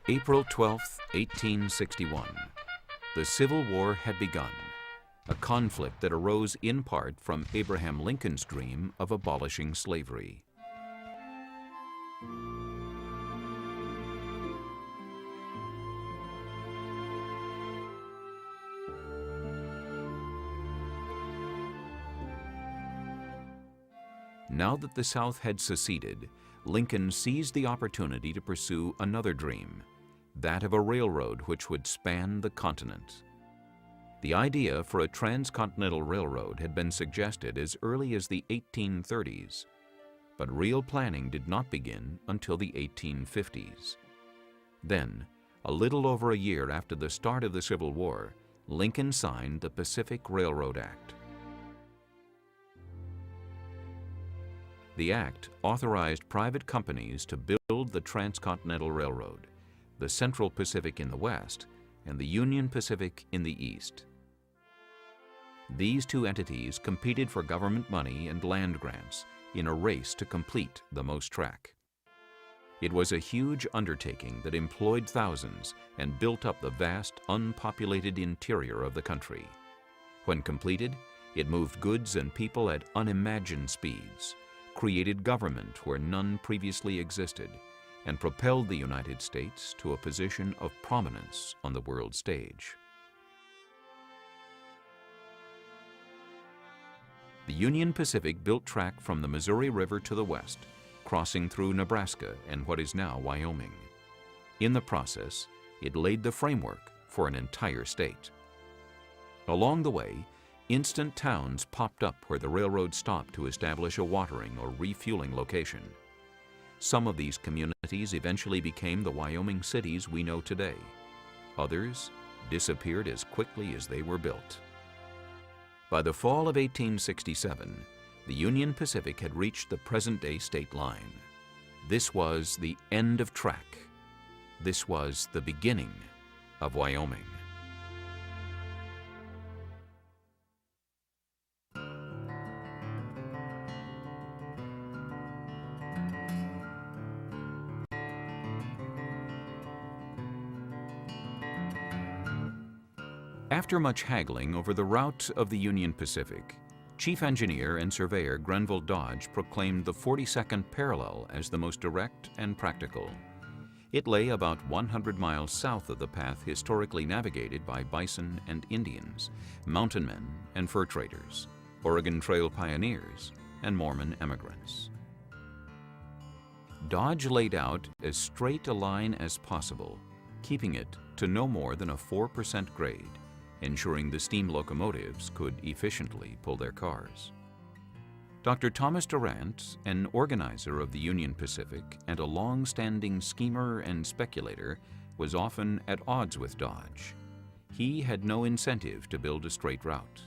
April 12, 1861. The Civil War had begun, a conflict that arose in part from Abraham Lincoln's dream of abolishing slavery. Now that the South had seceded, Lincoln seized the opportunity to pursue another dream, that of a railroad which would span the continent. The idea for a transcontinental railroad had been suggested as early as the 1830s, but real planning did not begin until the 1850s. Then, a little over a year after the start of the Civil War, Lincoln signed the Pacific Railroad Act. The act authorized private companies to build the Transcontinental Railroad, the Central Pacific in the west, and the Union Pacific in the east. These two entities competed for government money and land grants in a race to complete the most track. It was a huge undertaking that employed thousands and built up the vast, unpopulated interior of the country. When completed, it moved goods and people at unimagined speeds, created government where none previously existed, and propelled the United States to a position of prominence on the world stage. The Union Pacific built track from the Missouri River to the west, crossing through Nebraska and what is now Wyoming. In the process, it laid the framework for an entire state. Along the way, instant towns popped up where the railroad stopped to establish a watering or refueling location. Some of these communities eventually became the Wyoming cities we know today. Others disappeared as quickly as they were built. By the fall of 1867, the Union Pacific had reached the present-day state line. This was the end of track. This was the beginning of Wyoming. After much haggling over the route of the Union Pacific, Chief Engineer and Surveyor Grenville Dodge proclaimed the 42nd parallel as the most direct and practical. It lay about 100 miles south of the path historically navigated by bison and Indians, mountain men and fur traders, Oregon Trail pioneers, and Mormon emigrants. Dodge laid out as straight a line as possible, keeping it to no more than a 4% grade, ensuring the steam locomotives could efficiently pull their cars. Dr. Thomas Durant, an organizer of the Union Pacific and a long-standing schemer and speculator, was often at odds with Dodge. He had no incentive to build a straight route.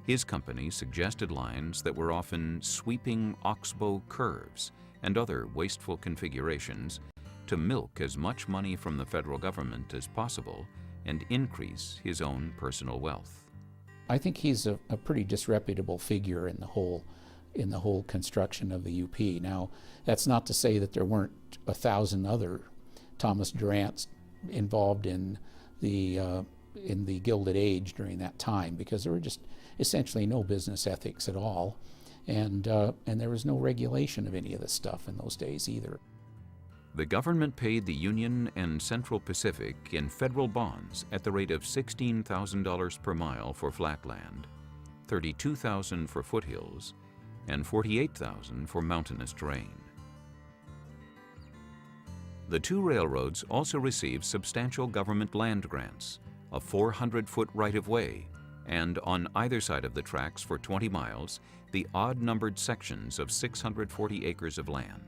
His company suggested lines that were often sweeping oxbow curves and other wasteful configurations to milk as much money from the federal government as possible and increase his own personal wealth. I think he's a pretty disreputable figure in the whole construction of the UP. Now, that's not to say that there weren't 1,000 other Thomas Durants involved in the Gilded Age during that time, because there were just essentially no business ethics at all, and there was no regulation of any of this stuff in those days either. The government paid the Union and Central Pacific in federal bonds at the rate of $16,000 per mile for flat land, $32,000 for foothills, and $48,000 for mountainous terrain. The two railroads also received substantial government land grants, a 400-foot right-of-way, and on either side of the tracks for 20 miles, the odd-numbered sections of 640 acres of land.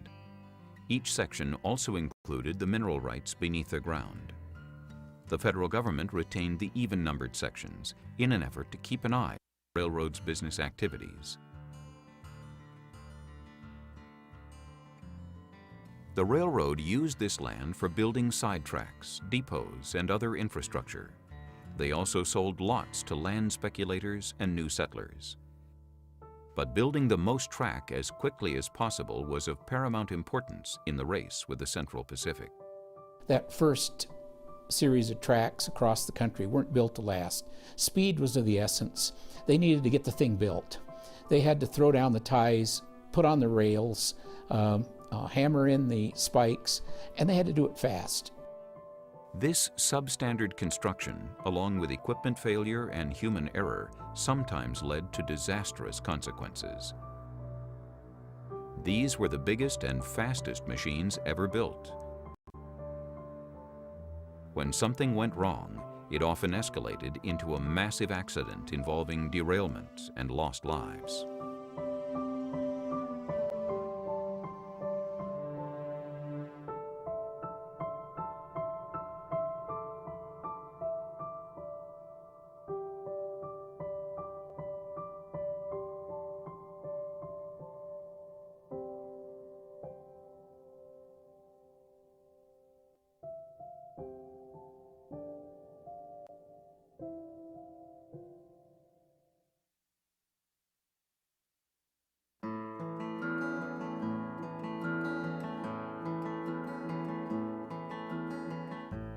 Each section also included the mineral rights beneath the ground. The federal government retained the even-numbered sections in an effort to keep an eye on the railroad's business activities. The railroad used this land for building side tracks, depots, and other infrastructure. They also sold lots to land speculators and new settlers. But building the most track as quickly as possible was of paramount importance in the race with the Central Pacific. That first series of tracks across the country weren't built to last. Speed was of the essence. They needed to get the thing built. They had to throw down the ties, put on the rails, hammer in the spikes, and they had to do it fast. This substandard construction, along with equipment failure and human error, sometimes led to disastrous consequences. These were the biggest and fastest machines ever built. When something went wrong, it often escalated into a massive accident involving derailment and lost lives.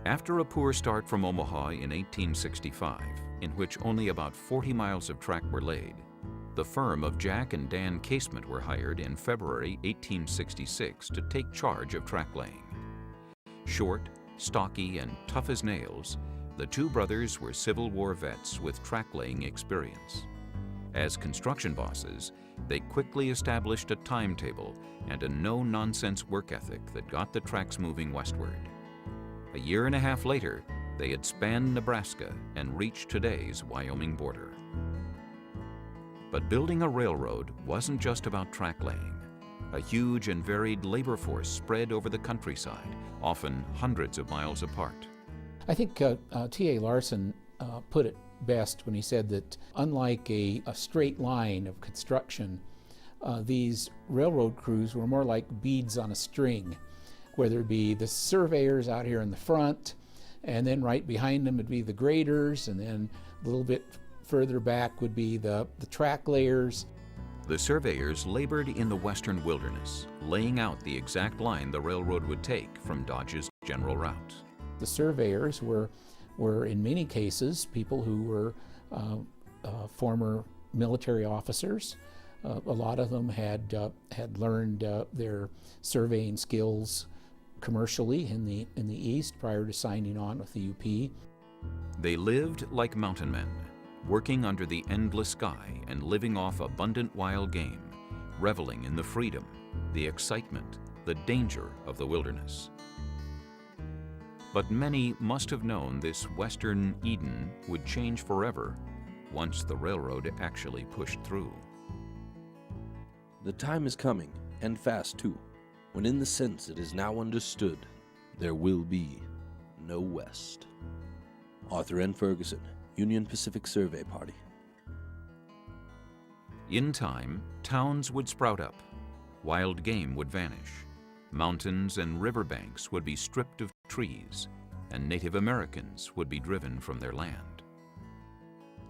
After a poor start from Omaha in 1865, in which only about 40 miles of track were laid, the firm of Jack and Dan Casement were hired in February 1866 to take charge of track laying. Short, stocky, and tough as nails, the two brothers were Civil War vets with track laying experience. As construction bosses, they quickly established a timetable and a no-nonsense work ethic that got the tracks moving westward. A year and a half later, they had spanned Nebraska and reached today's Wyoming border. But building a railroad wasn't just about track laying. A huge and varied labor force spread over the countryside, often hundreds of miles apart. I think T.A. Larson put it best when he said that unlike a straight line of construction, these railroad crews were more like beads on a string, where there'd be the surveyors out here in the front, and then right behind them would be the graders, and then a little bit further back would be the track layers. The surveyors labored in the western wilderness, laying out the exact line the railroad would take from Dodge's general route. The surveyors were in many cases people who were former military officers. A lot of them had learned their surveying skills commercially in the East prior to signing on with the UP. They lived like mountain men, working under the endless sky and living off abundant wild game, reveling in the freedom, the excitement, the danger of the wilderness. But many must have known this Western Eden would change forever once the railroad actually pushed through. The time is coming, and fast too, when in the sense it is now understood, there will be no West. Arthur N. Ferguson, Union Pacific Survey Party. In time, towns would sprout up, wild game would vanish, mountains and riverbanks would be stripped of trees, and Native Americans would be driven from their land.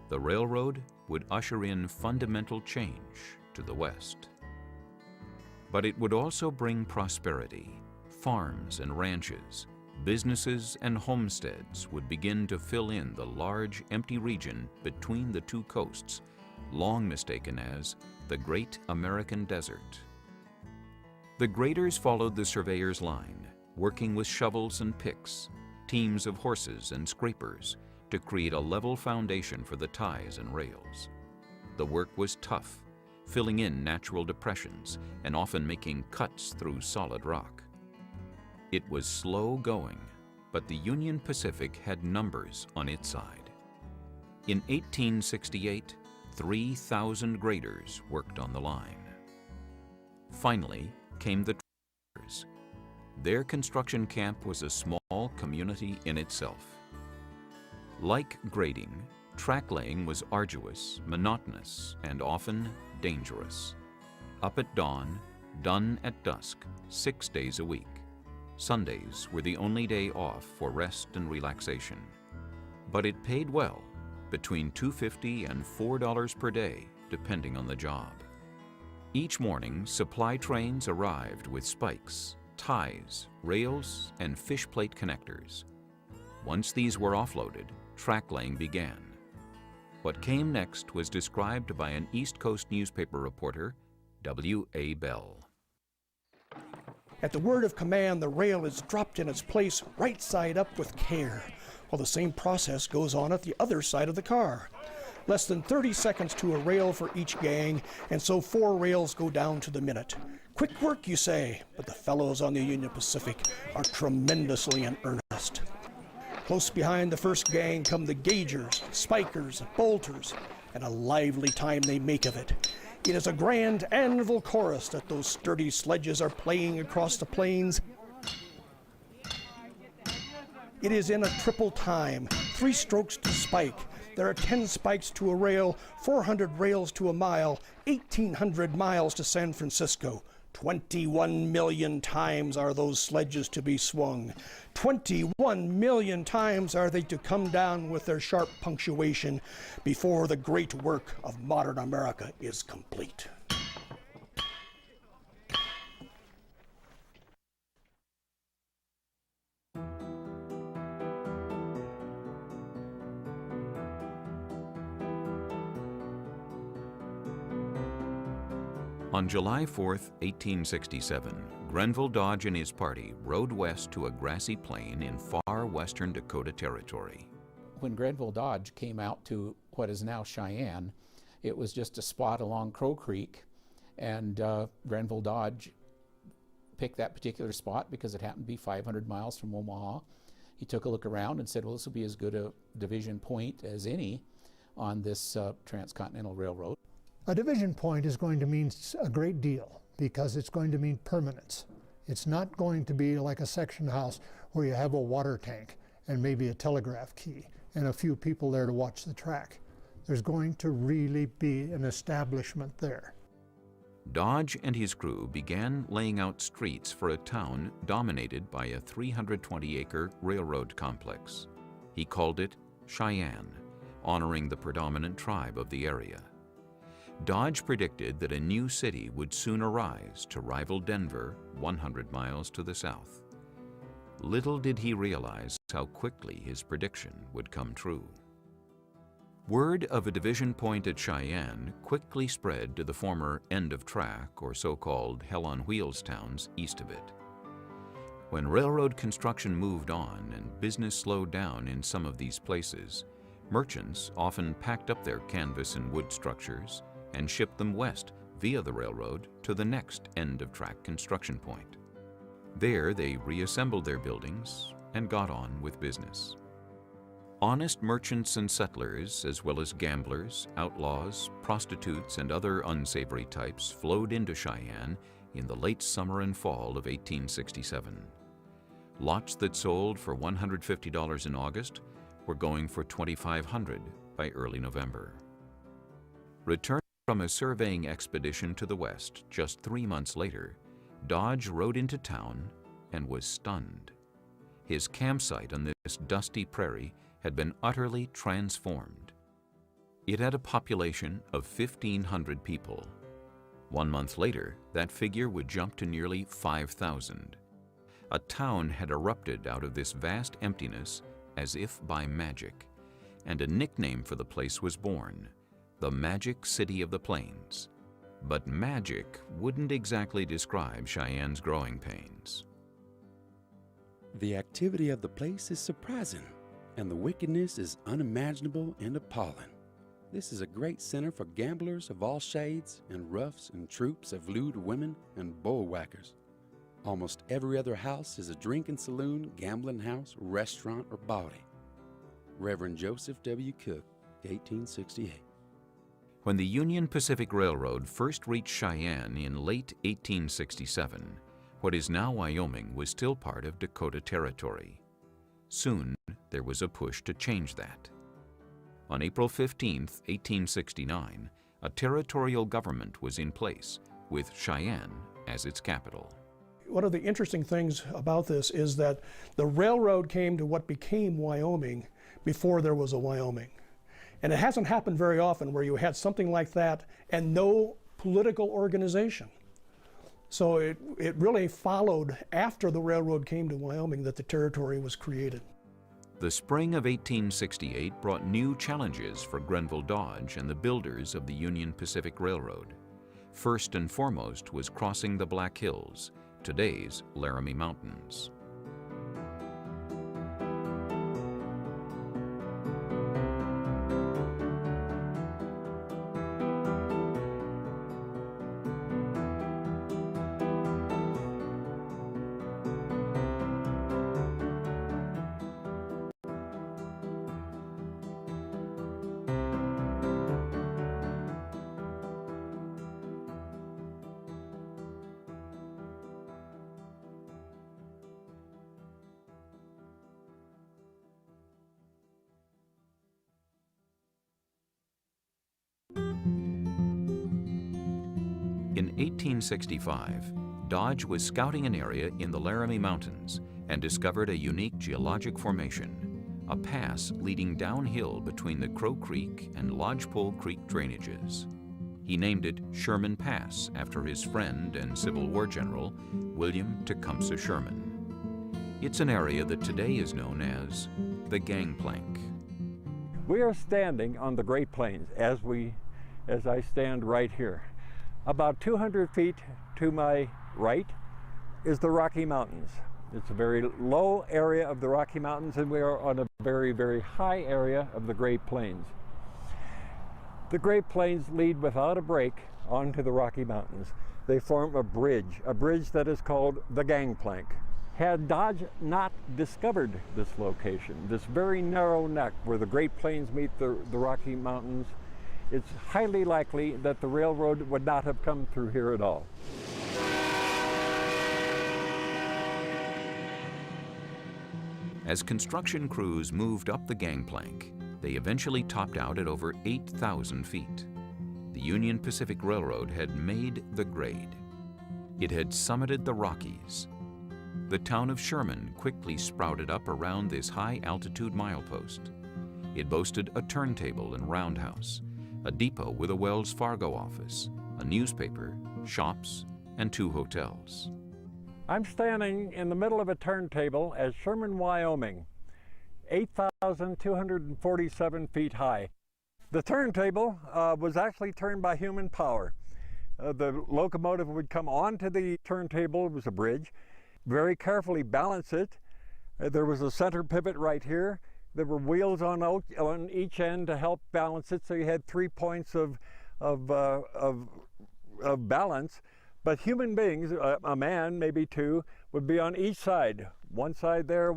The railroad would usher in fundamental change to the West. But it would also bring prosperity. Farms and ranches, businesses and homesteads would begin to fill in the large, empty region between the two coasts, long mistaken as the Great American Desert. The graders followed the surveyor's line, working with shovels and picks, teams of horses and scrapers to create a level foundation for the ties and rails. The work was tough, filling in natural depressions and often making cuts through solid rock. It was slow going, but the Union Pacific had numbers on its side. In 1868, 3,000 graders worked on the line. Finally came the trackers. Their construction camp was a small community in itself. Like grading, track laying was arduous, monotonous, and often dangerous. Up at dawn, done at dusk, 6 days a week. Sundays were the only day off for rest and relaxation. But it paid well, between $2.50 and $4 per day, depending on the job. Each morning, supply trains arrived with spikes, ties, rails, and fish plate connectors. Once these were offloaded, track laying began. What came next was described by an East Coast newspaper reporter, W.A. Bell. At the word of command, the rail is dropped in its place right side up with care, while the same process goes on at the other side of the car. Less than 30 seconds to a rail for each gang, and so 4 rails go down to the minute. Quick work, you say, but the fellows on the Union Pacific are tremendously in earnest. Close behind the first gang come the gaugers, spikers, bolters, and a lively time they make of it. It is a grand anvil chorus that those sturdy sledges are playing across the plains. It is in a triple time, 3 strokes to spike. There are 10 spikes to a rail, 400 rails to a mile, 1,800 miles to San Francisco. 21 million times are those sledges to be swung. 21 million times are they to come down with their sharp punctuation before the great work of modern America is complete. On July 4, 1867, Grenville Dodge and his party rode west to a grassy plain in far western Dakota Territory. When Grenville Dodge came out to what is now Cheyenne, it was just a spot along Crow Creek, and Grenville Dodge picked that particular spot because it happened to be 500 miles from Omaha. He took a look around and said, well, this will be as good a division point as any on this transcontinental railroad. A division point is going to mean a great deal because it's going to mean permanence. It's not going to be like a section house where you have a water tank and maybe a telegraph key and a few people there to watch the track. There's going to really be an establishment there. Dodge and his crew began laying out streets for a town dominated by a 320-acre railroad complex. He called it Cheyenne, honoring the predominant tribe of the area. Dodge predicted that a new city would soon arise to rival Denver 100 miles to the south. Little did he realize how quickly his prediction would come true. Word of a division point at Cheyenne quickly spread to the former end of track or so-called hell on wheels towns east of it. When railroad construction moved on and business slowed down in some of these places, merchants often packed up their canvas and wood structures and shipped them west via the railroad to the next end-of-track construction point. There they reassembled their buildings and got on with business. Honest merchants and settlers, as well as gamblers, outlaws, prostitutes, and other unsavory types flowed into Cheyenne in the late summer and fall of 1867. Lots that sold for $150 in August were going for $2,500 by early November. Returning from a surveying expedition to the west just 3 months later, Dodge rode into town and was stunned. His campsite on this dusty prairie had been utterly transformed. It had a population of 1,500 people. 1 month later, that figure would jump to nearly 5,000. A town had erupted out of this vast emptiness as if by magic, and a nickname for the place was born: the Magic City of the Plains. But magic wouldn't exactly describe Cheyenne's growing pains. The activity of the place is surprising, and the wickedness is unimaginable and appalling. This is a great center for gamblers of all shades and roughs and troops of lewd women and bullwhackers. Almost every other house is a drinking saloon, gambling house, restaurant, or bawdy. Reverend Joseph W. Cook, 1868. When the Union Pacific Railroad first reached Cheyenne in late 1867, what is now Wyoming was still part of Dakota Territory. Soon, there was a push to change that. On April 15, 1869, a territorial government was in place, with Cheyenne as its capital. One of the interesting things about this is that the railroad came to what became Wyoming before there was a Wyoming. And it hasn't happened very often where you had something like that and no political organization. So it really followed after the railroad came to Wyoming that the territory was created. The spring of 1868 brought new challenges for Grenville Dodge and the builders of the Union Pacific Railroad. First and foremost was crossing the Black Hills, today's Laramie Mountains. In 1865, Dodge was scouting an area in the Laramie Mountains and discovered a unique geologic formation, a pass leading downhill between the Crow Creek and Lodgepole Creek drainages. He named it Sherman Pass after his friend and Civil War general, William Tecumseh Sherman. It's an area that today is known as the Gangplank. We are standing on the Great Plains as I stand right here. About 200 feet to my right is the Rocky Mountains. It's a very low area of the Rocky Mountains, and we are on a very, very high area of the Great Plains. The Great Plains lead without a break onto the Rocky Mountains. They form a bridge that is called the Gangplank. Had Dodge not discovered this location, this very narrow neck where the Great Plains meet the Rocky Mountains, it's highly likely that the railroad would not have come through here at all. As construction crews moved up the Gangplank, they eventually topped out at over 8,000 feet. The Union Pacific Railroad had made the grade. It had summited the Rockies. The town of Sherman quickly sprouted up around this high-altitude milepost. It boasted a turntable and roundhouse, a depot with a Wells Fargo office, a newspaper, shops, and 2 hotels. I'm standing in the middle of a turntable at Sherman, Wyoming, 8,247 feet high. The turntable was actually turned by human power. The locomotive would come onto the turntable, it was a bridge, very carefully balance it. There was a center pivot right here. There were wheels on each end to help balance it, so you had 3 points of balance. But human beings, a man, maybe 2, would be on each side, one side there,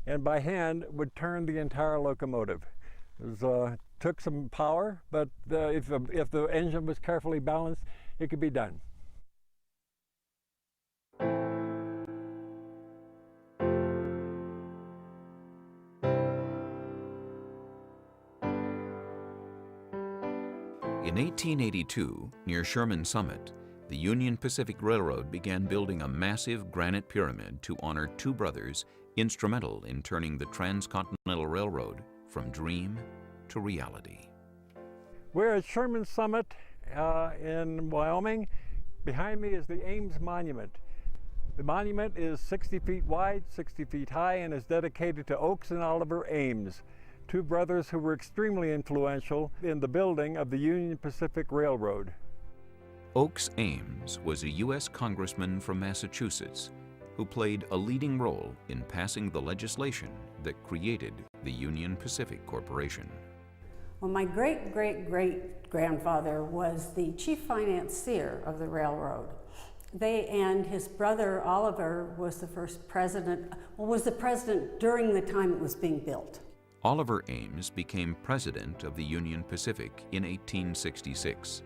and by hand would turn the entire locomotive. It took some power, but if the engine was carefully balanced, it could be done. In 1882, near Sherman Summit, the Union Pacific Railroad began building a massive granite pyramid to honor 2 brothers instrumental in turning the Transcontinental Railroad from dream to reality. We're at Sherman Summit in Wyoming. Behind me is the Ames Monument. The monument is 60 feet wide, 60 feet high, and is dedicated to Oakes and Oliver Ames, 2 brothers who were extremely influential in the building of the Union Pacific Railroad. Oakes Ames was a U.S. congressman from Massachusetts who played a leading role in passing the legislation that created the Union Pacific Corporation. Well, my great-great-great-grandfather was the chief financier of the railroad. And his brother Oliver was the first president, was the president during the time it was being built. Oliver Ames became president of the Union Pacific in 1866,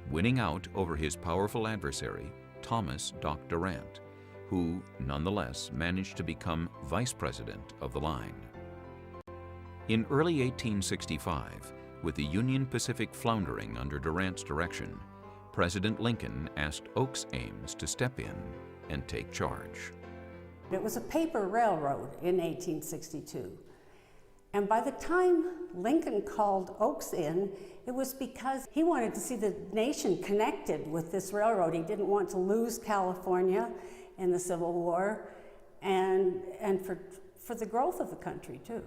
winning out over his powerful adversary, Thomas Doc Durant, who nonetheless managed to become vice president of the line. In early 1865, with the Union Pacific floundering under Durant's direction, President Lincoln asked Oakes Ames to step in and take charge. It was a paper railroad in 1862. And by the time Lincoln called Oakes in, it was because he wanted to see the nation connected with this railroad. He didn't want to lose California in the Civil War, and for the growth of the country, too.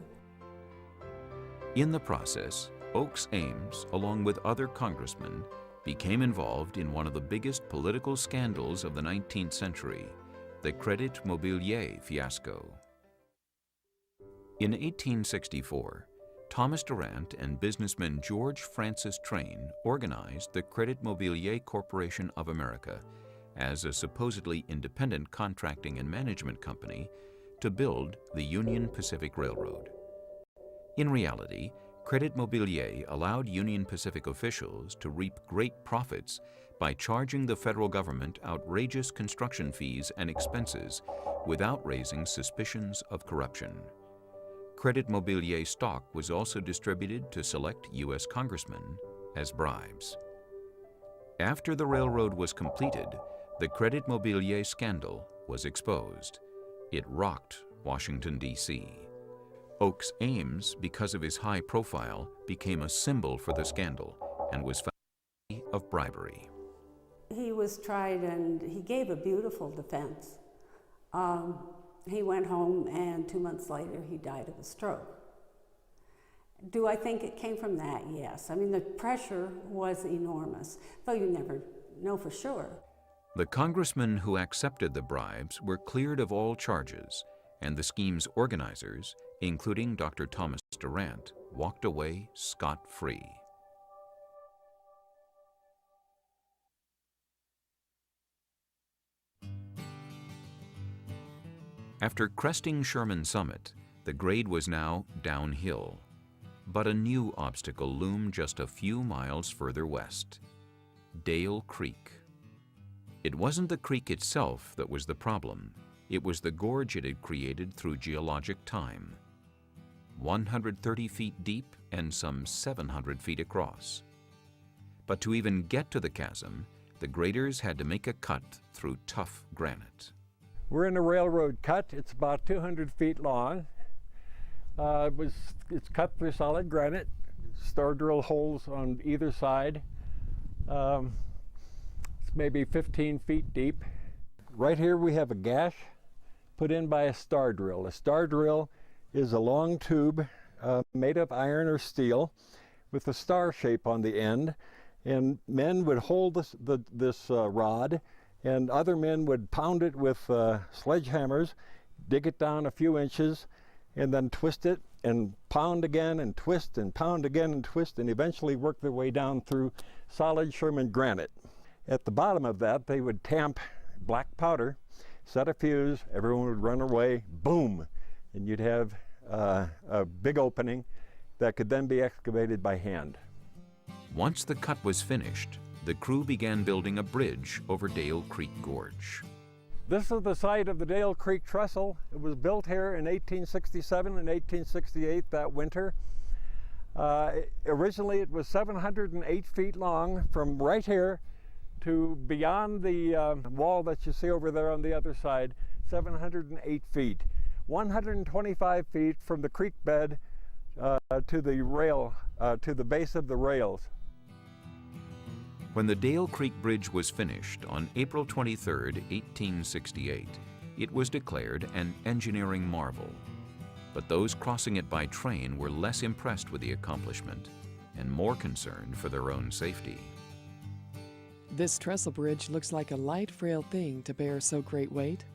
In the process, Oakes Ames, along with other congressmen, became involved in one of the biggest political scandals of the 19th century, the Credit Mobilier fiasco. In 1864, Thomas Durant and businessman George Francis Train organized the Credit Mobilier Corporation of America as a supposedly independent contracting and management company to build the Union Pacific Railroad. In reality, Credit Mobilier allowed Union Pacific officials to reap great profits by charging the federal government outrageous construction fees and expenses without raising suspicions of corruption. Credit Mobilier stock was also distributed to select U.S. congressmen as bribes. After the railroad was completed, the Credit Mobilier scandal was exposed. It rocked Washington, D.C. Oakes Ames, because of his high profile, became a symbol for the scandal and was found guilty of bribery. He was tried and he gave a beautiful defense. He went home and 2 months later he died of a stroke. Do I think it came from that? Yes. I mean, the pressure was enormous, though you never know for sure. The congressmen who accepted the bribes were cleared of all charges, and the scheme's organizers, including Dr. Thomas Durant, walked away scot-free. After cresting Sherman Summit, the grade was now downhill. But a new obstacle loomed just a few miles further west: Dale Creek. It wasn't the creek itself that was the problem. It was the gorge it had created through geologic time. 130 feet deep and some 700 feet across. But to even get to the chasm, the graders had to make a cut through tough granite. We're in a railroad cut. It's about 200 feet long. It's cut through solid granite, star drill holes on either side. It's maybe 15 feet deep. Right here we have a gash put in by a star drill. A star drill is a long tube made of iron or steel with a star shape on the end, and men would hold this rod, and other men would pound it with sledgehammers, dig it down a few inches, and then twist it and pound again and twist and pound again and twist, and eventually work their way down through solid Sherman granite. At the bottom of that, they would tamp black powder, set a fuse, everyone would run away, boom, and you'd have a big opening that could then be excavated by hand. Once the cut was finished, the crew began building a bridge over Dale Creek Gorge. This is the site of the Dale Creek Trestle. It was built here in 1867 and 1868, that winter. Originally it was 708 feet long from right here to beyond the wall that you see over there on the other side, 708 feet. 125 feet from the creek bed to the rail, to the base of the rails. When the Dale Creek Bridge was finished on April 23, 1868, it was declared an engineering marvel. But those crossing it by train were less impressed with the accomplishment and more concerned for their own safety. This trestle bridge looks like a light, frail thing to bear so great weight.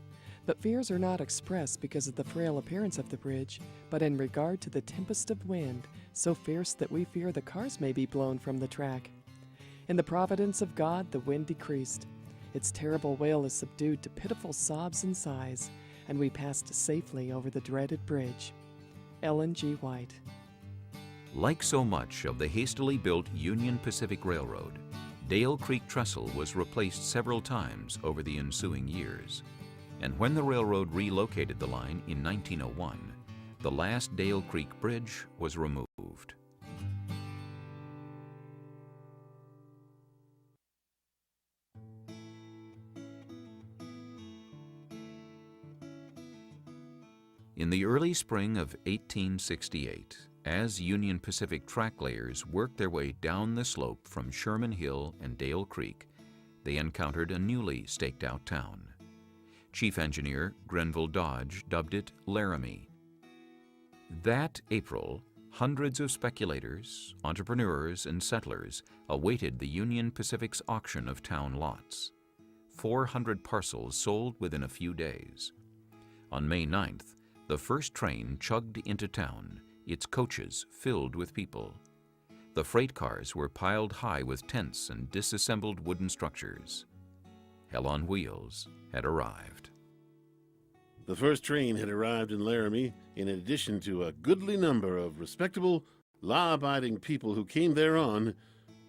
But fears are not expressed because of the frail appearance of the bridge, but in regard to the tempest of wind, so fierce that we fear the cars may be blown from the track. In the providence of God, the wind decreased. Its terrible wail is subdued to pitiful sobs and sighs, and we passed safely over the dreaded bridge. Ellen G. White. Like so much of the hastily built Union Pacific Railroad, Dale Creek Trestle was replaced several times over the ensuing years. And when the railroad relocated the line in 1901, the last Dale Creek Bridge was removed. In the early spring of 1868, as Union Pacific track layers worked their way down the slope from Sherman Hill and Dale Creek, they encountered a newly staked out town. Chief Engineer Grenville Dodge dubbed it Laramie. That April, hundreds of speculators, entrepreneurs, and settlers awaited the Union Pacific's auction of town lots. 400 parcels sold within a few days. On May 9th, the first train chugged into town, its coaches filled with people. The freight cars were piled high with tents and disassembled wooden structures. Hell on Wheels had arrived. The first train had arrived in Laramie in addition to a goodly number of respectable, law-abiding people who came thereon.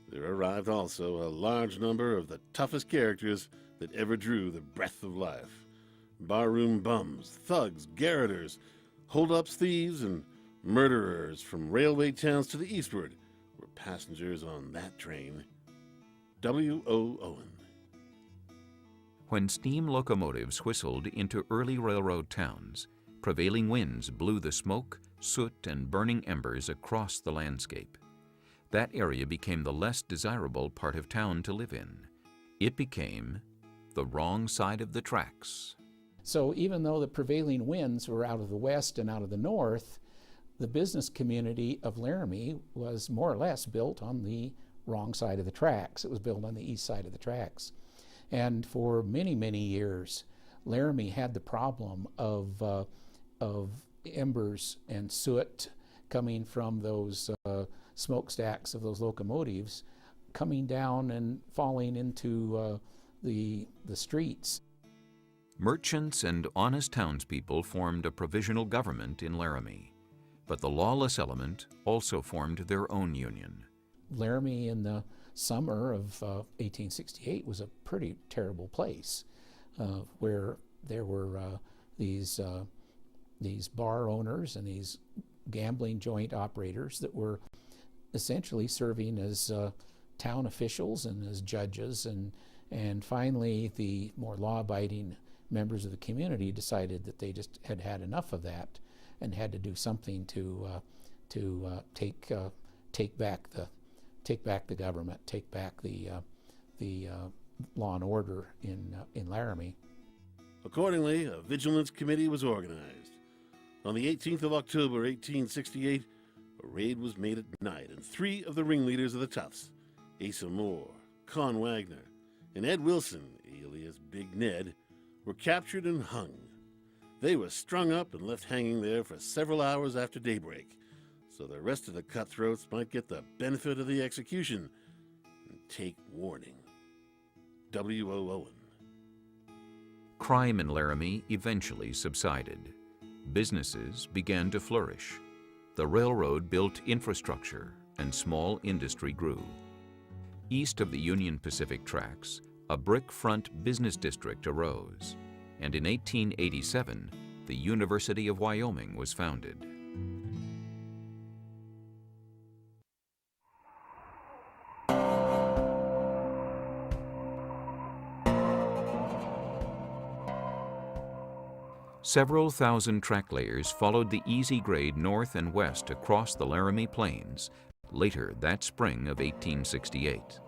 There arrived also a large number of the toughest characters that ever drew the breath of life. Barroom bums, thugs, garroters, hold-ups thieves, and murderers from railway towns to the eastward were passengers on that train. W.O. Owen. When steam locomotives whistled into early railroad towns, prevailing winds blew the smoke, soot, and burning embers across the landscape. That area became the less desirable part of town to live in. It became the wrong side of the tracks. So even though the prevailing winds were out of the west and out of the north, the business community of Laramie was more or less built on the wrong side of the tracks. It was built on the east side of the tracks. And for many, many years, Laramie had the problem of embers and soot coming from those smokestacks of those locomotives coming down and falling into the streets. Merchants and honest townspeople formed a provisional government in Laramie, but the lawless element also formed their own union. Laramie in the summer of 1868 was a pretty terrible place, where there were these bar owners and these gambling joint operators that were essentially serving as town officials and as judges, and finally the more law-abiding members of the community decided that they just had had enough of that and had to do something to take back the government, take back the law and order in Laramie. Accordingly, a vigilance committee was organized. On the 18th of October, 1868, a raid was made at night, and 3 of the ringleaders of the toughs, Asa Moore, Con Wagner, and Ed Wilson, alias Big Ned, were captured and hung. They were strung up and left hanging there for several hours after daybreak, so the rest of the cutthroats might get the benefit of the execution and take warning. W.O. Owen. Crime in Laramie eventually subsided. Businesses began to flourish. The railroad built infrastructure, and small industry grew. East of the Union Pacific tracks, a brick front business district arose, and in 1887, the University of Wyoming was founded. Several thousand track layers followed the easy grade north and west across the Laramie Plains later that spring of 1868.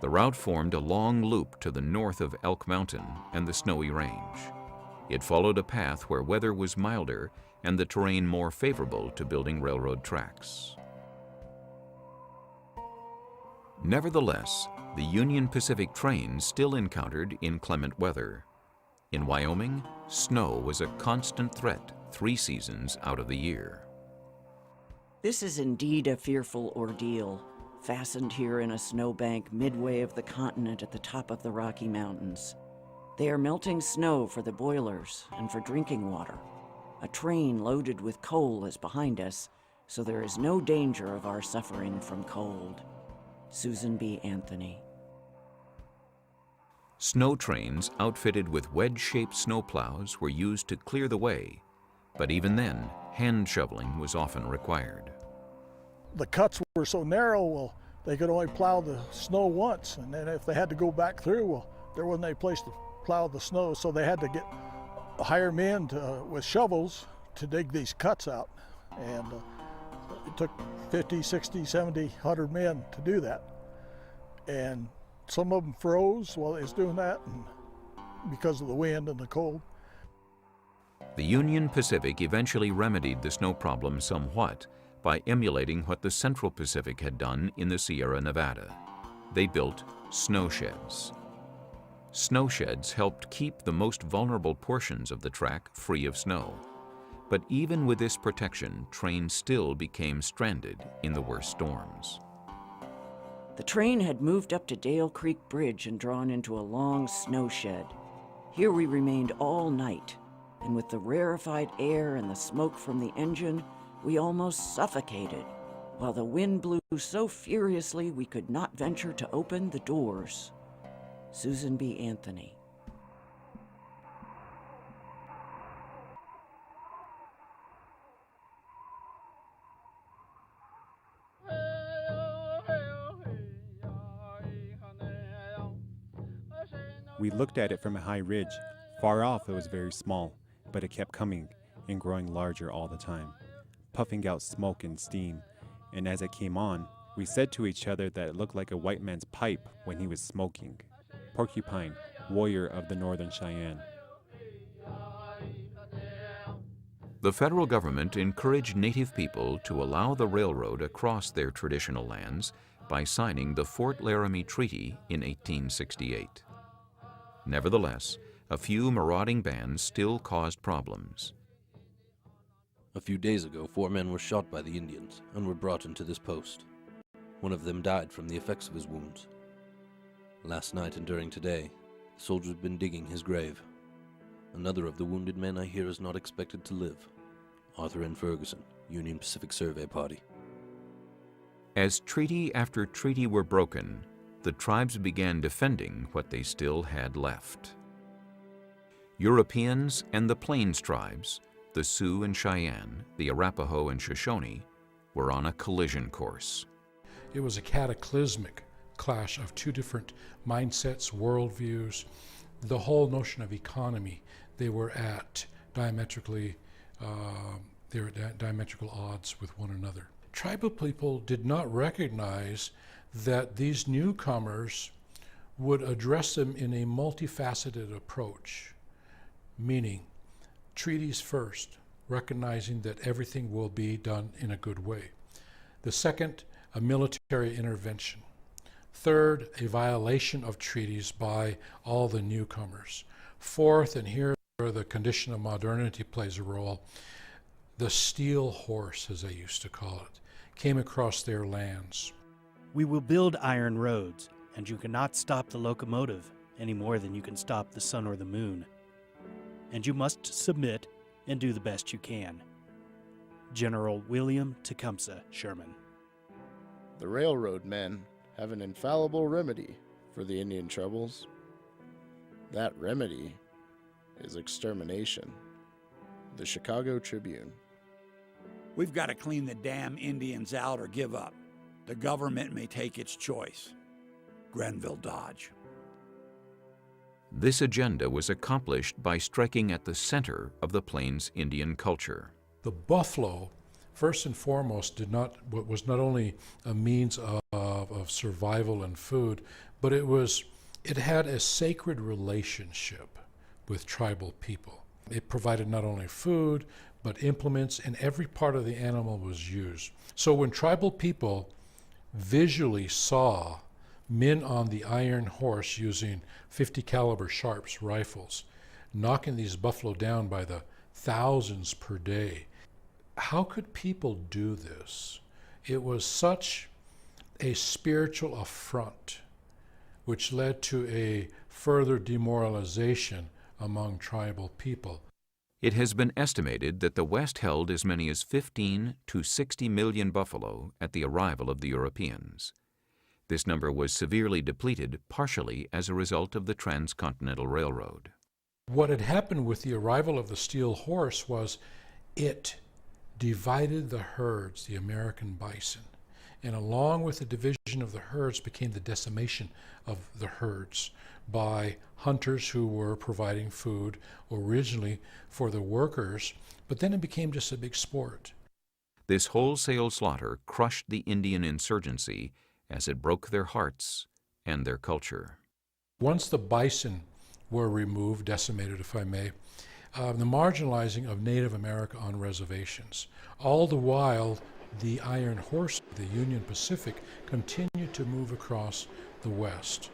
The route formed a long loop to the north of Elk Mountain and the Snowy Range. It followed a path where weather was milder and the terrain more favorable to building railroad tracks. Nevertheless, the Union Pacific trains still encountered inclement weather. In Wyoming, snow was a constant threat 3 seasons out of the year. This is indeed a fearful ordeal, fastened here in a snowbank midway of the continent at the top of the Rocky Mountains. They are melting snow for the boilers and for drinking water. A train loaded with coal is behind us, so there is no danger of our suffering from cold. Susan B. Anthony. Snow trains outfitted with wedge-shaped snowplows were used to clear the way, but even then, hand shoveling was often required. The cuts were so narrow, well, they could only plow the snow once, and then if they had to go back through, well, there wasn't any place to plow the snow, so they had to get hire men with shovels to dig these cuts out. And it took 50, 60, 70, 100 men to do that. And some of them froze while they was doing that, and because of the wind and the cold. The Union Pacific eventually remedied the snow problem somewhat by emulating what the Central Pacific had done in the Sierra Nevada. They built snow sheds. Snow sheds helped keep the most vulnerable portions of the track free of snow. But even with this protection, trains still became stranded in the worst storms. The train had moved up to Dale Creek Bridge and drawn into a long snow shed. Here we remained all night, and with the rarefied air and the smoke from the engine, we almost suffocated, while the wind blew so furiously we could not venture to open the doors. Susan B. Anthony. We looked at it from a high ridge. Far off it was very small, but it kept coming and growing larger all the time, puffing out smoke and steam, and as it came on, we said to each other that it looked like a white man's pipe when he was smoking. Porcupine, warrior of the Northern Cheyenne. The federal government encouraged Native people to allow the railroad across their traditional lands by signing the Fort Laramie Treaty in 1868. Nevertheless, a few marauding bands still caused problems. A few days ago, 4 men were shot by the Indians and were brought into this post. One of them died from the effects of his wounds. Last night and during today, the soldiers have been digging his grave. Another of the wounded men I hear is not expected to live. Arthur N. Ferguson, Union Pacific Survey Party. As treaty after treaty were broken, the tribes began defending what they still had left. Europeans and the Plains tribes, the Sioux and Cheyenne, the Arapaho and Shoshone, were on a collision course. It was a cataclysmic clash of two different mindsets, worldviews, the whole notion of economy. They were at diametrical odds with one another. Tribal people did not recognize that these newcomers would address them in a multifaceted approach, meaning treaties first, recognizing that everything will be done in a good way. The second, a military intervention. Third, a violation of treaties by all the newcomers. Fourth, and here where the condition of modernity plays a role, the steel horse, as they used to call it, came across their lands. We will build iron roads, and you cannot stop the locomotive any more than you can stop the sun or the moon. And you must submit and do the best you can. General William Tecumseh Sherman. The railroad men have an infallible remedy for the Indian troubles. That remedy is extermination. The Chicago Tribune. We've got to clean the damn Indians out or give up. The government may take its choice. Grenville Dodge. This agenda was accomplished by striking at the center of the Plains Indian culture. The buffalo, first and foremost, was not only a means of survival and food, but it had a sacred relationship with tribal people. It provided not only food, but implements, and every part of the animal was used. So when tribal people visually saw men on the iron horse using 50 caliber Sharps rifles, knocking these buffalo down by the thousands per day, how could people do this? It was such a spiritual affront, which led to a further demoralization among tribal people. It has been estimated that the West held as many as 15 to 60 million buffalo at the arrival of the Europeans. This number was severely depleted, partially as a result of the Transcontinental Railroad. What had happened with the arrival of the steel horse was it divided the herds, the American bison, and along with the division of the herds became the decimation of the herds by hunters who were providing food originally for the workers, but then it became just a big sport. This wholesale slaughter crushed the Indian insurgency as it broke their hearts and their culture. Once the bison were removed, decimated if I may, the marginalizing of Native America on reservations. All the while, the Iron Horse, the Union Pacific, continued to move across the West.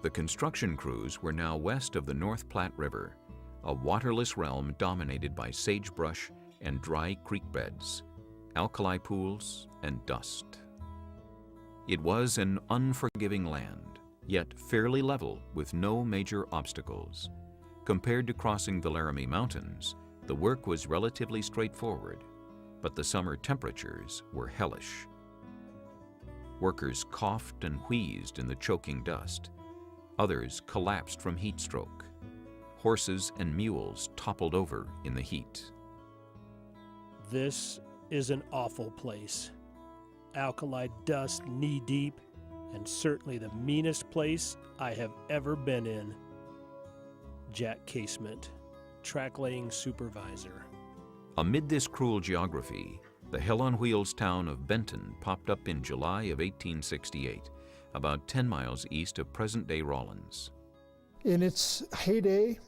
The construction crews were now west of the North Platte River, a waterless realm dominated by sagebrush and dry creek beds, alkali pools, and dust. It was an unforgiving land, yet fairly level with no major obstacles. Compared to crossing the Laramie Mountains, the work was relatively straightforward, but the summer temperatures were hellish. Workers coughed and wheezed in the choking dust. Others collapsed from heat stroke. Horses and mules toppled over in the heat. This is an awful place. Alkali dust knee-deep, and certainly the meanest place I have ever been in. Jack Casement, track-laying supervisor. Amid this cruel geography, the hell-on-wheels town of Benton popped up in July of 1868, about 10 miles east of present-day Rawlins. In its heyday,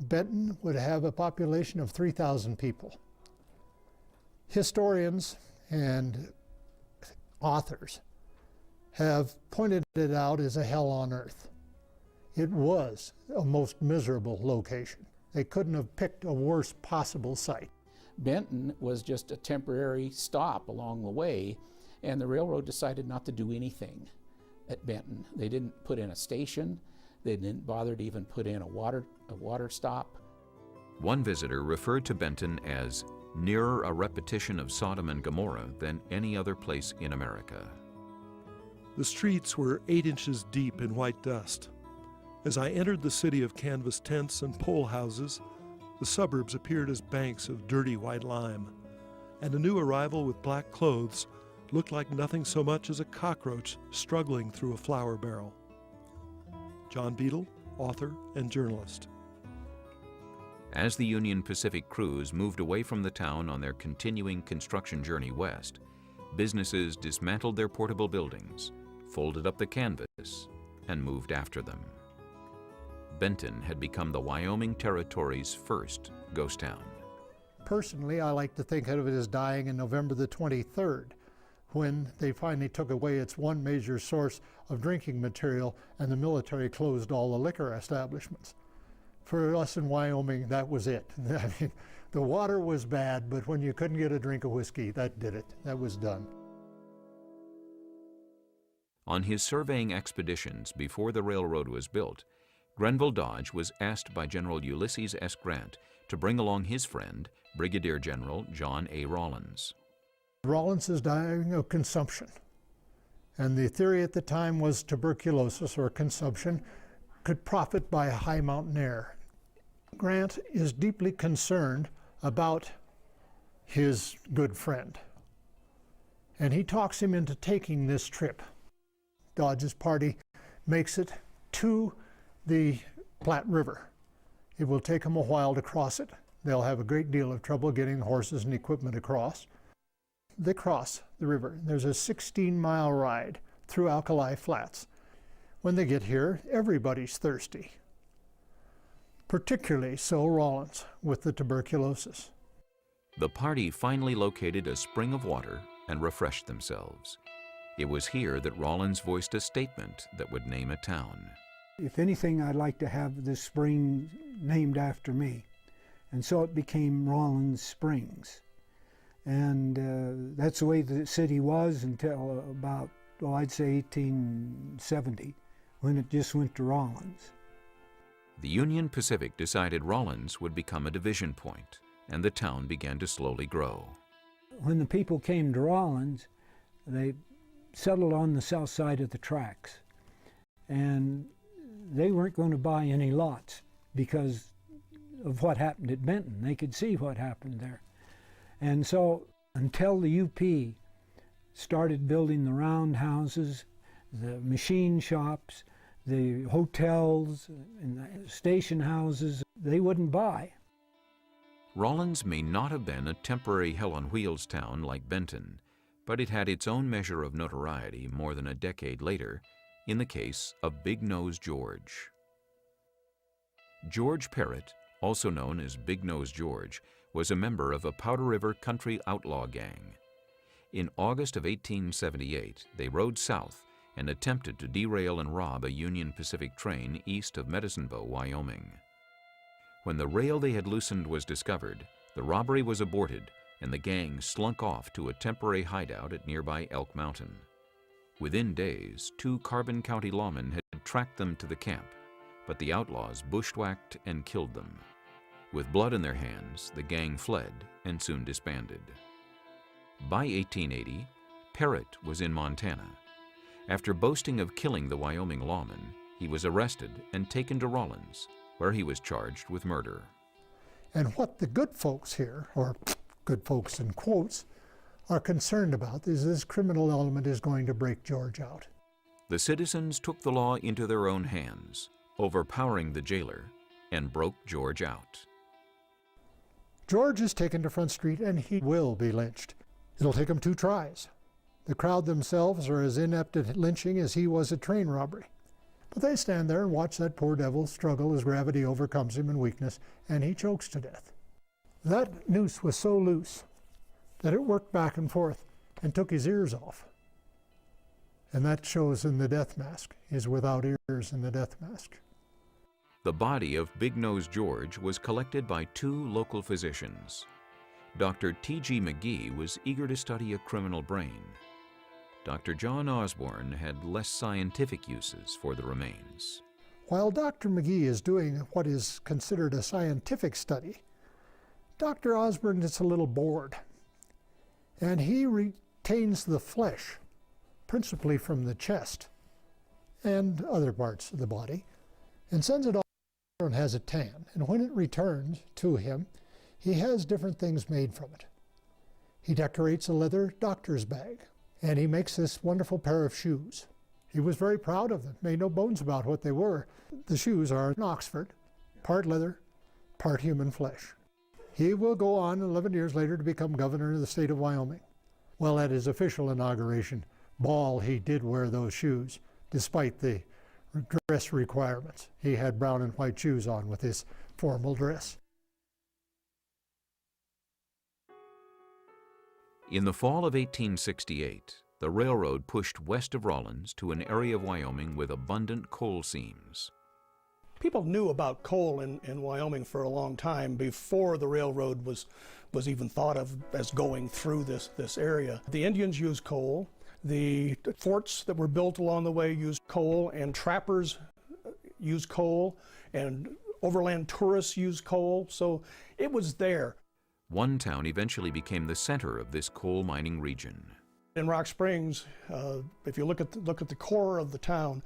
Benton would have a population of 3,000 people. Historians and authors have pointed it out as a hell on earth. It was a most miserable location. They couldn't have picked a worse possible site. Benton was just a temporary stop along the way, and the railroad decided not to do anything at Benton. They didn't put in a station. They didn't bother to even put in a water stop. One visitor referred to Benton as nearer a repetition of Sodom and Gomorrah than any other place in America. The streets were 8 inches deep in white dust. As I entered the city of canvas tents and pole houses, the suburbs appeared as banks of dirty white lime, and a new arrival with black clothes looked like nothing so much as a cockroach struggling through a flour barrel. John Beadle, author and journalist. As the Union Pacific crews moved away from the town on their continuing construction journey west, businesses dismantled their portable buildings, folded up the canvas, and moved after them. Benton had become the Wyoming Territory's first ghost town. Personally, I like to think of it as dying in November the 23rd, when they finally took away its one major source of drinking material and the military closed all the liquor establishments. For us in Wyoming, that was it. I mean, the water was bad, but when you couldn't get a drink of whiskey, that did it. That was done. On his surveying expeditions before the railroad was built, Grenville Dodge was asked by General Ulysses S. Grant to bring along his friend, Brigadier General John A. Rawlins. Rawlins is dying of consumption, and the theory at the time was tuberculosis or consumption could profit by high mountain air. Grant is deeply concerned about his good friend, and he talks him into taking this trip. Dodge's party makes it to the Platte River. It will take them a while to cross it. They'll have a great deal of trouble getting horses and equipment across. They cross the river. There's a 16-mile ride through Alkali Flats. When they get here, everybody's thirsty, particularly so Rawlins with the tuberculosis. The party finally located a spring of water and refreshed themselves. It was here that Rawlins voiced a statement that would name a town. If anything, I'd like to have this spring named after me. And so it became Rawlins Springs. And that's the way the city was until about, well, I'd say 1870, when it just went to Rawlins. The Union Pacific decided Rawlins would become a division point, and the town began to slowly grow. When the people came to Rawlins, they settled on the south side of the tracks. And they weren't going to buy any lots because of what happened at Benton. They could see what happened there. And so until the UP started building the roundhouses, the machine shops, the hotels, and the station houses, they wouldn't buy. Rawlins may not have been a temporary hell-on-wheels town like Benton, but it had its own measure of notoriety more than a decade later in the case of Big Nose George. George Parrott, also known as Big Nose George, was a member of a Powder River country outlaw gang. In August of 1878, they rode south and attempted to derail and rob a Union Pacific train east of Medicine Bow, Wyoming. When the rail they had loosened was discovered, the robbery was aborted and the gang slunk off to a temporary hideout at nearby Elk Mountain. Within days, 2 Carbon County lawmen had tracked them to the camp, but the outlaws bushwhacked and killed them. With blood in their hands, the gang fled and soon disbanded. By 1880, Parrott was in Montana. After boasting of killing the Wyoming lawman, he was arrested and taken to Rawlins, where he was charged with murder. And what the good folks here, or good folks in quotes, are concerned about is this criminal element is going to break George out. The citizens took the law into their own hands, overpowering the jailer, and broke George out. George is taken to Front Street and he will be lynched. It'll take him 2 tries. The crowd themselves are as inept at lynching as he was at train robbery. But they stand there and watch that poor devil struggle as gravity overcomes him in weakness, and he chokes to death. That noose was so loose that it worked back and forth and took his ears off. And that shows in the death mask. He's without ears in the death mask. The body of Big Nose George was collected by 2 local physicians. Dr. T.G. McGee was eager to study a criminal brain. Dr. John Osborne had less scientific uses for the remains. While Dr. McGee is doing what is considered a scientific study, Dr. Osborne gets a little bored, and he retains the flesh, principally from the chest and other parts of the body, and sends it off and has it tanned. And when it returns to him, he has different things made from it. He decorates a leather doctor's bag, and he makes this wonderful pair of shoes. He was very proud of them, made no bones about what they were. The shoes are in Oxford, part leather, part human flesh. He will go on 11 years later to become governor of the state of Wyoming. Well, at his official inauguration ball, he did wear those shoes, despite the dress requirements. He had brown and white shoes on with his formal dress. In the fall of 1868, the railroad pushed west of Rawlins to an area of Wyoming with abundant coal seams. People knew about coal in Wyoming for a long time before the railroad was even thought of as going through this area. The Indians used coal. The forts that were built along the way used coal, and trappers used coal, and overland tourists used coal. So it was there. One town eventually became the center of this coal mining region. In Rock Springs, if you look at the core of the town,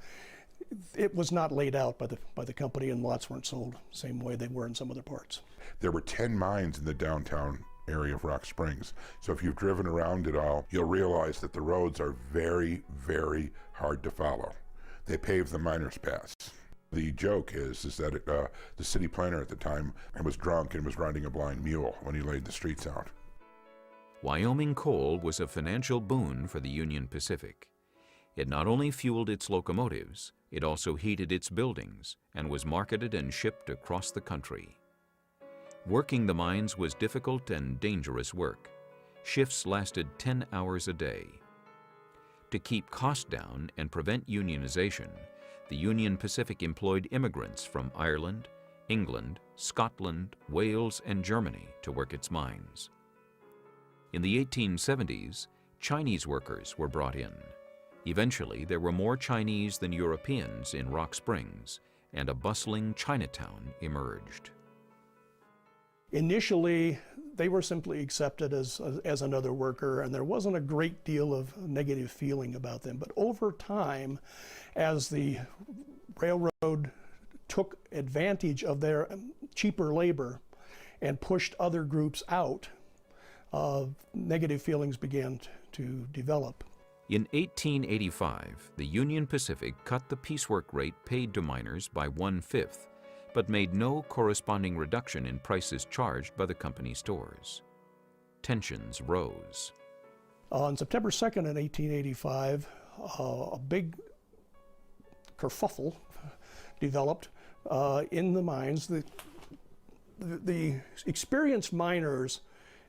it was not laid out by the company, and lots weren't sold the same way they were in some other parts. There were 10 mines in the downtown area of Rock Springs. So if you've driven around it all, you'll realize that the roads are very, very hard to follow. They paved the miners' paths. The joke is that the city planner at the time was drunk and was riding a blind mule when he laid the streets out. Wyoming coal was a financial boon for the Union Pacific. It not only fueled its locomotives, it also heated its buildings and was marketed and shipped across the country. Working the mines was difficult and dangerous work. Shifts lasted 10 hours a day. To keep costs down and prevent unionization, the Union Pacific employed immigrants from Ireland, England, Scotland, Wales, and Germany to work its mines. In the 1870s, Chinese workers were brought in. Eventually, there were more Chinese than Europeans in Rock Springs, and a bustling Chinatown emerged. Initially, they were simply accepted as another worker, and there wasn't a great deal of negative feeling about them. But over time, as the railroad took advantage of their cheaper labor and pushed other groups out, negative feelings began to develop. In 1885, the Union Pacific cut the piecework rate paid to miners by 1/5, but made no corresponding reduction in prices charged by the company stores. Tensions rose. On September 2nd in 1885, a big kerfuffle developed in the mines. The experienced miners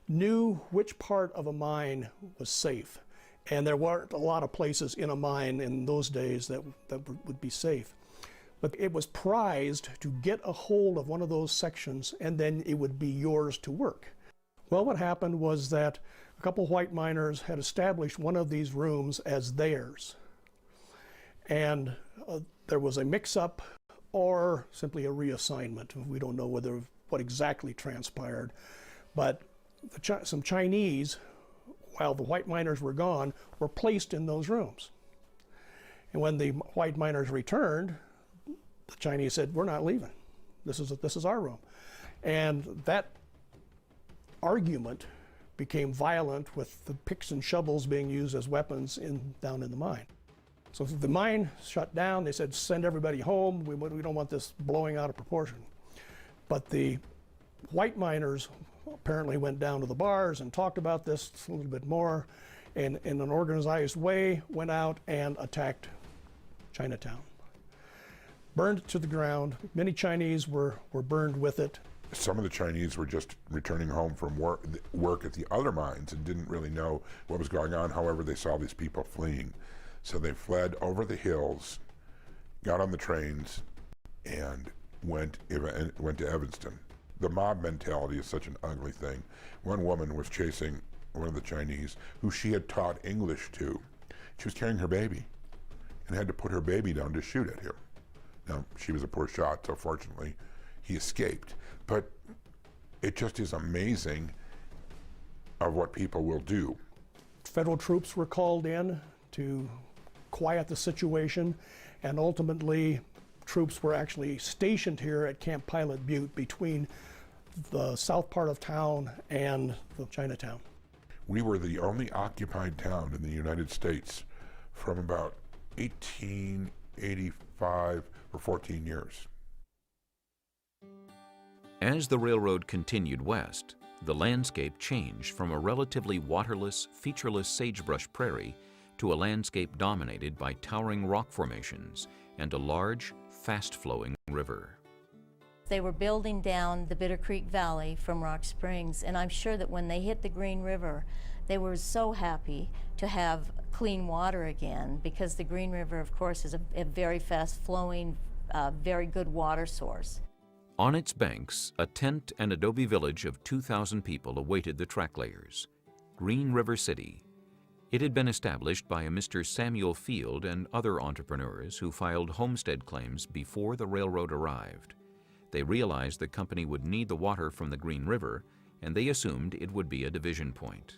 knew which part of a mine was safe, and there weren't a lot of places in a mine in those days that would be safe. But it was prized to get a hold of one of those sections, and then it would be yours to work. Well, what happened was that a couple white miners had established one of these rooms as theirs. And there was a mix-up or simply a reassignment. We don't know what exactly transpired. But some Chinese, while the white miners were gone, were placed in those rooms. And when the white miners returned, the Chinese said, "We're not leaving. This is our room." And that argument became violent, with the picks and shovels being used as weapons down in the mine. So the mine shut down. They said, "Send everybody home. We don't want this blowing out of proportion." But the white miners apparently went down to the bars and talked about this a little bit more, and in an organized way went out and attacked Chinatown. Burned it to the ground. Many Chinese were burned with it. Some of the Chinese were just returning home from work at the other mines and didn't really know what was going on. However, they saw these people fleeing. So they fled over the hills, got on the trains, and went to Evanston. The mob mentality is such an ugly thing. One woman was chasing one of the Chinese who she had taught English to. She was carrying her baby and had to put her baby down to shoot at him. Now, she was a poor shot, so fortunately he escaped. But it just is amazing of what people will do. Federal troops were called in to quiet the situation, and ultimately troops were actually stationed here at Camp Pilot Butte between the south part of town and the Chinatown. We were the only occupied town in the United States from about 1885 for 14 years. As the railroad continued west, the landscape changed from a relatively waterless, featureless sagebrush prairie to a landscape dominated by towering rock formations and a large, fast-flowing river. They were building down the Bitter Creek Valley from Rock Springs, and I'm sure that when they hit the Green River, they were so happy to have clean water again, because the Green River, of course, is a very fast-flowing, very good water source. On its banks, a tent and adobe village of 2,000 people awaited the track layers. Green River City. It had been established by a Mr. Samuel Field and other entrepreneurs who filed homestead claims before the railroad arrived. They realized the company would need the water from the Green River, and they assumed it would be a division point.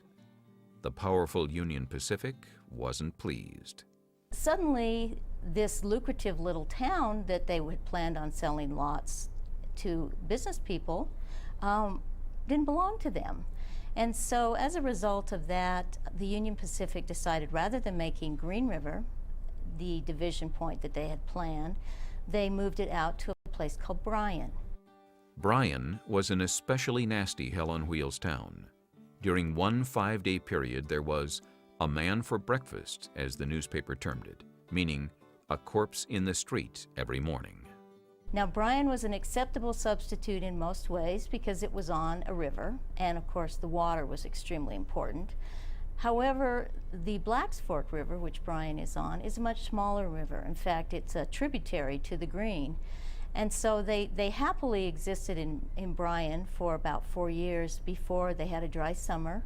The powerful Union Pacific wasn't pleased. Suddenly, this lucrative little town that they had planned on selling lots to business people didn't belong to them. And so as a result of that, the Union Pacific decided, rather than making Green River the division point that they had planned, they moved it out to a place called Bryan. Bryan was an especially nasty hell-on-wheels town. During one 5-day period, there was a man for breakfast, as the newspaper termed it, meaning a corpse in the street every morning. Now, Bryan was an acceptable substitute in most ways because it was on a river, and of course the water was extremely important. However, the Blacks Fork River, which Bryan is on, is a much smaller river. In fact, it's a tributary to the Green. And so they happily existed in Bryan for about 4 years before they had a dry summer.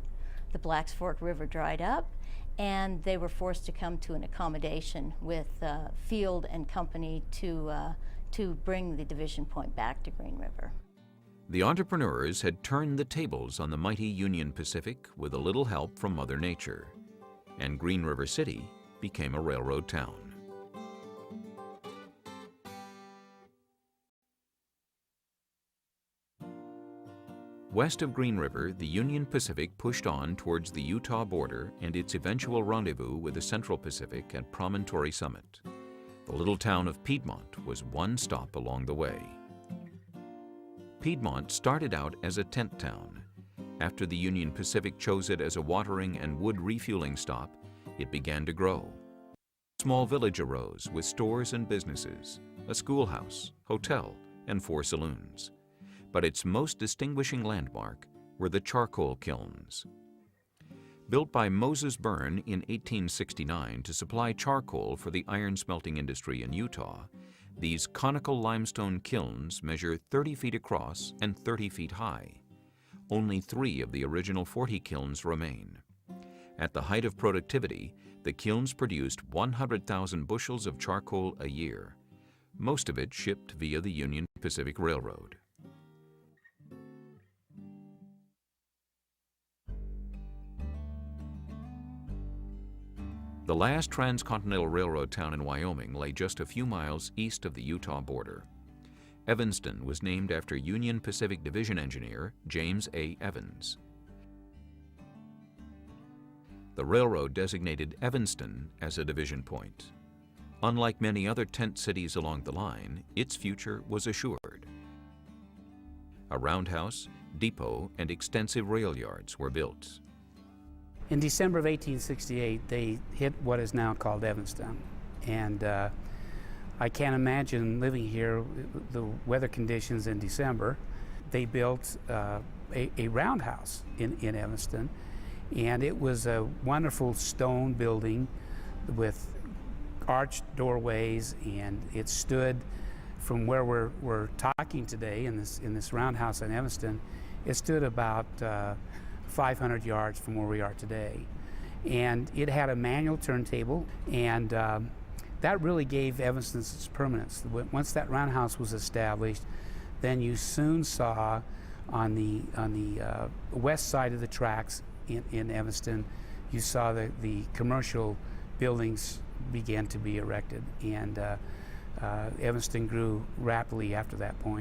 The Blacks Fork River dried up, and they were forced to come to an accommodation with Field and Company to bring the division point back to Green River. The entrepreneurs had turned the tables on the mighty Union Pacific with a little help from Mother Nature, and Green River City became a railroad town. West of Green River, the Union Pacific pushed on towards the Utah border and its eventual rendezvous with the Central Pacific at Promontory Summit. The little town of Piedmont was one stop along the way. Piedmont started out as a tent town. After the Union Pacific chose it as a watering and wood refueling stop, it began to grow. A small village arose with stores and businesses, a schoolhouse, hotel, and 4 saloons. But its most distinguishing landmark were the charcoal kilns. Built by Moses Byrne in 1869 to supply charcoal for the iron smelting industry in Utah, these conical limestone kilns measure 30 feet across and 30 feet high. Only 3 of the original 40 kilns remain. At the height of productivity, the kilns produced 100,000 bushels of charcoal a year, most of it shipped via the Union Pacific Railroad. The last transcontinental railroad town in Wyoming lay just a few miles east of the Utah border. Evanston was named after Union Pacific Division engineer James A. Evans. The railroad designated Evanston as a division point. Unlike many other tent cities along the line, its future was assured. A roundhouse, depot, and extensive rail yards were built. In December of 1868, they hit what is now called Evanston. And I can't imagine living here, the weather conditions in December. They built a roundhouse in Evanston, and it was a wonderful stone building with arched doorways, and it stood from where we're talking today in this roundhouse in Evanston. It stood about 500 yards from where we are today. And it had a manual turntable, and that really gave Evanston its permanence. Once that roundhouse was established, then you soon saw on the west side of the tracks in Evanston, you saw the commercial buildings began to be erected, and Evanston grew rapidly after that point.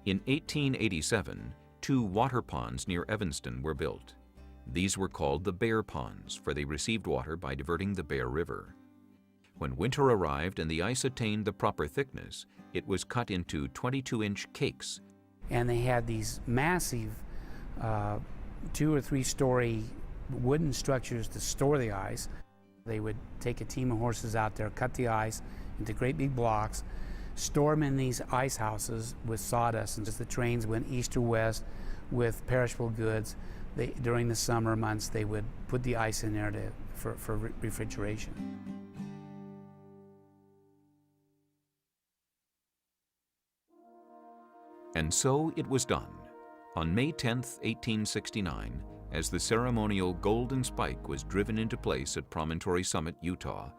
In 1887, 2 water ponds near Evanston were built. These were called the Bear Ponds, for they received water by diverting the Bear River. When winter arrived and the ice attained the proper thickness, it was cut into 22-inch cakes. And they had these massive 2 or 3 story wooden structures to store the ice. They would take a team of horses out there, cut the ice into great big blocks, store them in these ice houses with sawdust, and as the trains went east or west with perishable goods, during the summer months they would put the ice in there for refrigeration. And so it was done. On May 10, 1869, as the ceremonial Golden Spike was driven into place at Promontory Summit, Utah,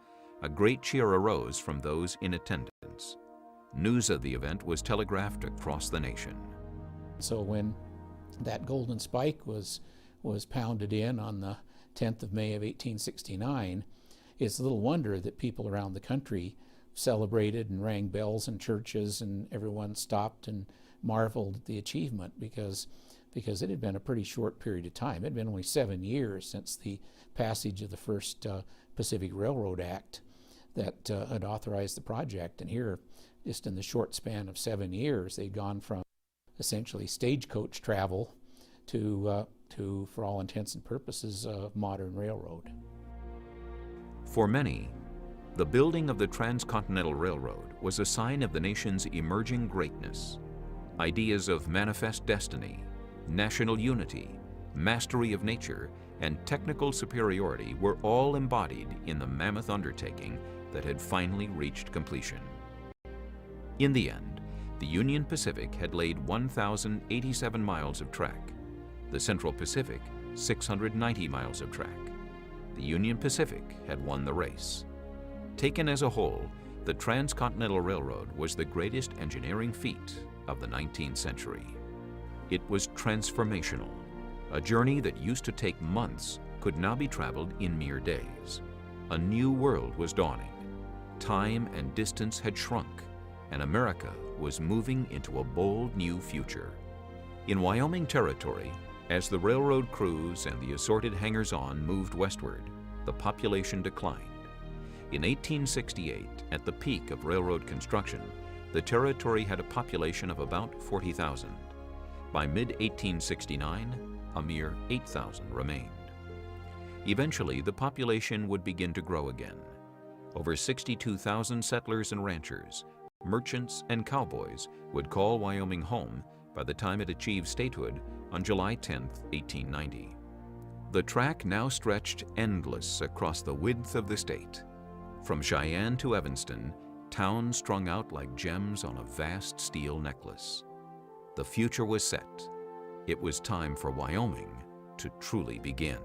a great cheer arose from those in attendance. News of the event was telegraphed across the nation. So when that Golden Spike was pounded in on the 10th of May of 1869, it's little wonder that people around the country celebrated and rang bells in churches, and everyone stopped and marveled at the achievement because it had been a pretty short period of time. It had been only 7 years since the passage of the first Pacific Railroad Act that had authorized the project, and here, just in the short span of 7 years, they'd gone from essentially stagecoach travel to for all intents and purposes, modern railroad. For many, the building of the Transcontinental Railroad was a sign of the nation's emerging greatness. Ideas of manifest destiny, national unity, mastery of nature, and technical superiority were all embodied in the mammoth undertaking that had finally reached completion. In the end, the Union Pacific had laid 1,087 miles of track, the Central Pacific 690 miles of track. The Union Pacific had won the race. Taken as a whole, the Transcontinental Railroad was the greatest engineering feat of the 19th century. It was transformational. A journey that used to take months could now be traveled in mere days. A new world was dawning. Time and distance had shrunk, and America was moving into a bold new future. In Wyoming Territory, as the railroad crews and the assorted hangers-on moved westward, the population declined. In 1868, at the peak of railroad construction, the territory had a population of about 40,000. By mid-1869, a mere 8,000 remained. Eventually, the population would begin to grow again. Over 62,000 settlers and ranchers, merchants and cowboys would call Wyoming home by the time it achieved statehood on July 10, 1890. The track now stretched endless across the width of the state. From Cheyenne to Evanston, towns strung out like gems on a vast steel necklace. The future was set. It was time for Wyoming to truly begin.